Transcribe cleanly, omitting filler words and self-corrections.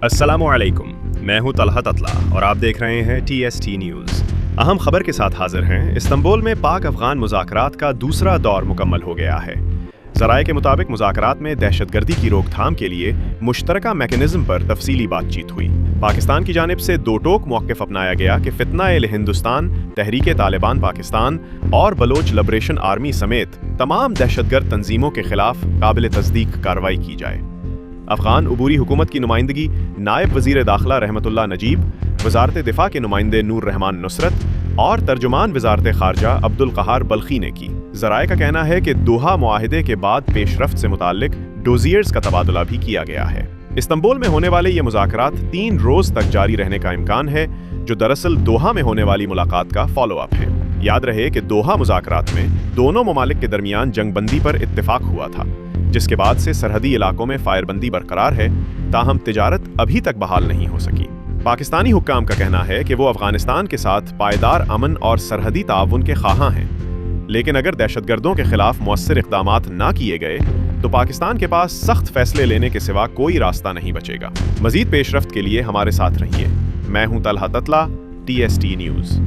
अस्सलामु अलैकुम, मैं हूं तलहा ततला और आप देख रहे हैं TST न्यूज़। अहम खबर के साथ हाजिर हैं। इस्तांबुल में पाक अफगान मुज़ाकरात का दूसरा दौर मुकम्मल हो गया है। ज़राए के मुताबिक मुज़ाकरात में दहशतगर्दी की रोकथाम के लिए मुश्तरका मैकेनिज़्म पर तफसीली बातचीत हुई। पाकिस्तान की जानिब से दो टोक मौक़िफ़ अपनाया गया कि फितना-ए-हिंदुस्तान, तहरीक तालिबान पाकिस्तान और बलोच लिबरेशन आर्मी समेत तमाम दहशतगर्द तंजीमों के खिलाफ काबिल तस्दीक कार्रवाई की जाए। अफगान अबूरी हुकूमत की नुमाइंदगी नायब वज़ीर दाखिला रहमतुल्लाह नजीब, वज़ारत दिफा के नुमाइंदे नूर रहमान नुसरत और तर्जुमान वज़ारत ख़ारजा अब्दुल क़हार बल्खी ने की। ज़राए का कहना है कि दोहा मुआहिदे के बाद पेशरफ्त से मुताल्लिक डोजियर्स का तबादला भी किया गया है। इस्तांबुल में होने वाले ये मुज़ाकरात 3 रोज़ तक जारी रहने का इम्कान है, जो दरअसल दोहा में होने वाली मुलाकात का फॉलो अप है। याद रहे कि दोहा मुज़ाकरात में दोनों ममालिक के दरमियान जंगबंदी पर इत्तेफाक हुआ था, जिसके बाद से सरहदी इलाकों में फायरबंदी बरकरार है, ताहम तिजारत अभी तक बहाल नहीं हो सकी। पाकिस्तानी हुक्काम का कहना है कि वो अफगानिस्तान के साथ पायदार अमन और सरहदी ताउन के ख्वाहां हैं, लेकिन अगर दहशतगर्दों के खिलाफ मुअस्सिर इक़दामात ना किए गए तो पाकिस्तान के पास सख्त फैसले लेने के सिवा कोई रास्ता नहीं बचेगा। मज़ीद पेशरफ्त के लिए हमारे साथ रहिए। मैं हूं तलहा ततला, TST न्यूज़।